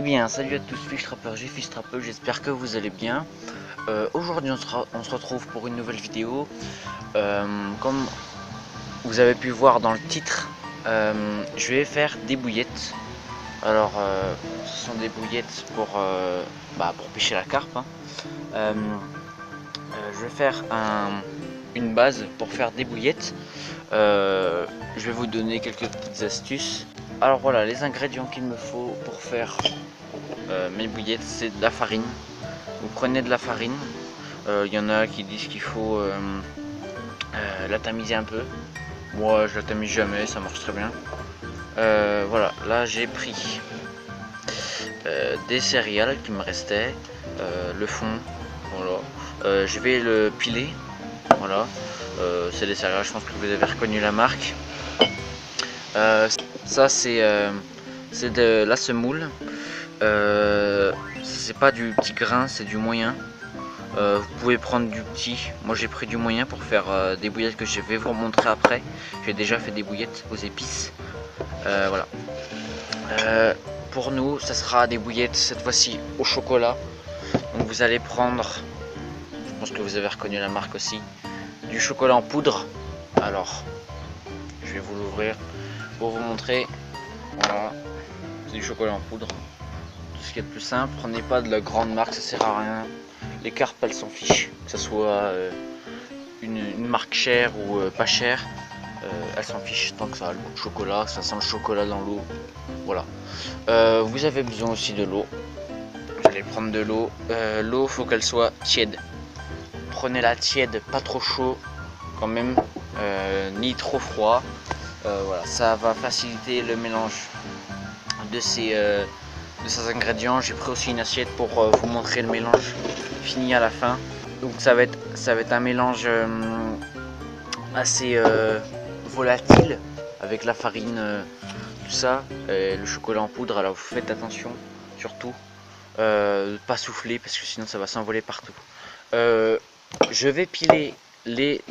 bien, salut à tous, Fichtrapper, Fichtrapper, j'espère que vous allez bien. Aujourd'hui on se retrouve pour une nouvelle vidéo. Comme vous avez pu voir dans le titre, je vais faire des bouillettes. Alors ce sont des bouillettes pour pêcher la carpe, hein. Je vais faire une base pour faire des bouillettes. Je vais vous donner quelques petites astuces. Alors voilà, les ingrédients qu'il me faut pour faire mes bouillettes, c'est de la farine. Vous prenez de la farine. Il y en a qui disent qu'il faut la tamiser un peu. Moi je la tamise jamais, ça marche très bien. Voilà, là j'ai pris des céréales qui me restaient, le fond, voilà. Je vais le piler, voilà. C'est des céréales, je pense que vous avez reconnu la marque. Ça c'est de la semoule. C'est pas du petit grain, c'est du moyen. Vous pouvez prendre du petit. Moi j'ai pris du moyen pour faire des bouillettes que je vais vous montrer après. J'ai déjà fait des bouillettes aux épices. Voilà. Pour nous, ça sera des bouillettes cette fois-ci au chocolat. Donc vous allez prendre, je pense que vous avez reconnu la marque aussi, du chocolat en poudre. Alors, je vais vous l'ouvrir pour vous montrer. Voilà, c'est du chocolat en poudre. Tout ce qui est le plus simple. Prenez pas de la grande marque, ça sert à rien. Les carpes, elles s'en fichent, que ce soit une marque chère ou pas chère. Elles s'en fichent tant que ça a le goût de chocolat, ça sent le chocolat dans l'eau. Voilà. Vous avez besoin aussi de l'eau. Vous allez prendre de l'eau. L'eau, faut qu'elle soit tiède. Prenez-la tiède, pas trop chaud quand même, ni trop froid. Voilà, ça va faciliter le mélange de ces ingrédients. J'ai pris aussi une assiette pour vous montrer le mélange fini à la fin. Donc ça va être un mélange assez volatile avec la farine, tout ça, et le chocolat en poudre. Alors vous faites attention surtout de pas souffler parce que sinon ça va s'envoler partout. Je vais piler les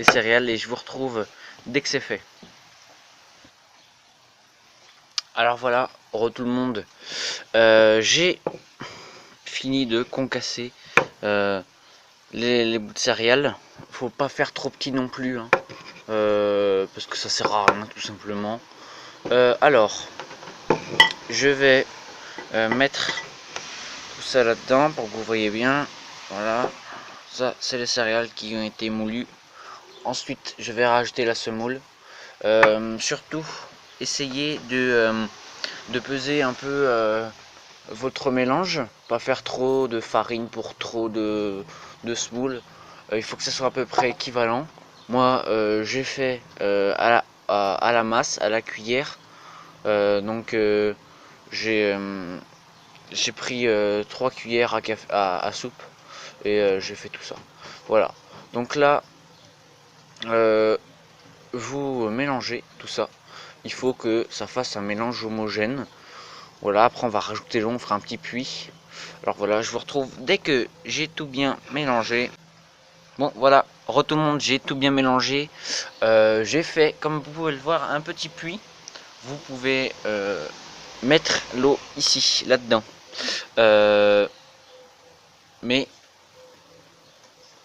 céréales et je vous retrouve dès que c'est fait. Alors voilà, tout le monde, j'ai fini de concasser les bouts de céréales. Faut pas faire trop petit non plus, hein, parce que ça sert à rien tout simplement. Alors, je vais mettre tout ça là-dedans pour que vous voyez bien. Voilà, ça c'est les céréales qui ont été moulues. Ensuite, je vais rajouter la semoule. Surtout, essayez de peser un peu votre mélange, pas faire trop de farine pour trop de semoule. Il faut que ça soit à peu près équivalent. Moi j'ai fait à la masse, à la cuillère. Donc j'ai pris 3 cuillères à soupe et j'ai fait tout ça. Voilà, donc là vous mélangez tout ça. Il faut que ça fasse un mélange homogène. Voilà, après on va rajouter l'eau, on fera un petit puits. Alors voilà, je vous retrouve dès que j'ai tout bien mélangé. Bon voilà, tout le monde, j'ai tout bien mélangé. J'ai fait, comme vous pouvez le voir, un petit puits. Vous pouvez mettre l'eau ici, là-dedans. Mais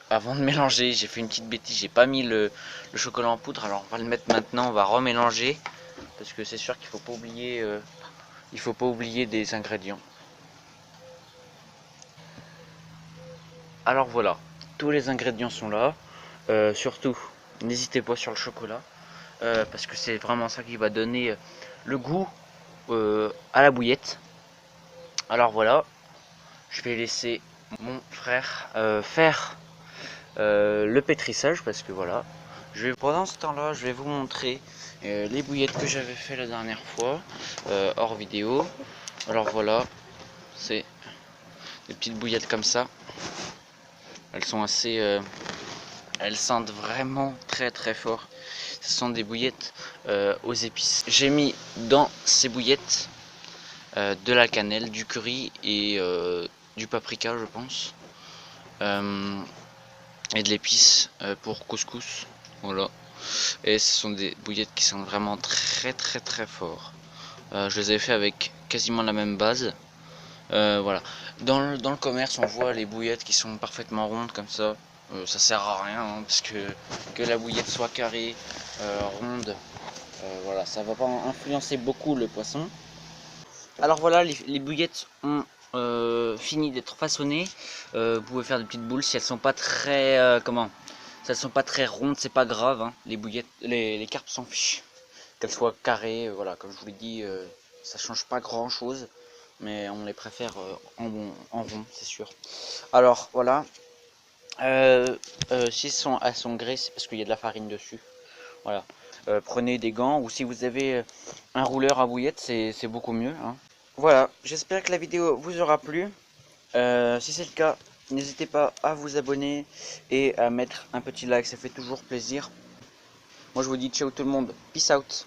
avant de mélanger, j'ai fait une petite bêtise, j'ai pas mis le chocolat en poudre. Alors on va le mettre maintenant, on va remélanger. Parce que c'est sûr qu'il faut pas oublier des ingrédients. Alors voilà, tous les ingrédients sont là. Surtout, n'hésitez pas sur le chocolat, parce que c'est vraiment ça qui va donner le goût à la bouillette. Alors voilà, je vais laisser mon frère faire le pétrissage, parce que voilà, pendant ce temps-là, je vais vous montrer les bouillettes que j'avais fait la dernière fois, hors vidéo. Alors voilà, c'est des petites bouillettes comme ça. Elles sont assez... elles sentent vraiment très très fort. Ce sont des bouillettes aux épices. J'ai mis dans ces bouillettes de la cannelle, du curry et du paprika, je pense. Et de l'épice pour couscous. Voilà. Et ce sont des bouillettes qui sentent vraiment très très très fort. Je les ai fait avec quasiment la même base. Voilà. Dans le commerce, on voit les bouillettes qui sont parfaitement rondes comme ça. Ça sert à rien hein, parce que la bouillette soit carrée, ronde, voilà, ça va pas influencer beaucoup le poisson. Alors voilà, les bouillettes ont fini d'être façonnées. Vous pouvez faire des petites boules si elles sont pas très si elles sont pas très rondes, c'est pas grave. Hein. Les bouillettes, les carpes s'en fichent. Qu'elles soient carrées, voilà, comme je vous l'ai dit, ça change pas grand chose. Mais on les préfère en rond, c'est sûr. Alors voilà, si elles sont grées, c'est parce qu'il y a de la farine dessus. Voilà. Prenez des gants ou si vous avez un rouleur à bouillette, c'est beaucoup mieux. Hein. Voilà, j'espère que la vidéo vous aura plu. Si c'est le cas, n'hésitez pas à vous abonner et à mettre un petit like, ça fait toujours plaisir. Moi je vous dis ciao tout le monde, peace out.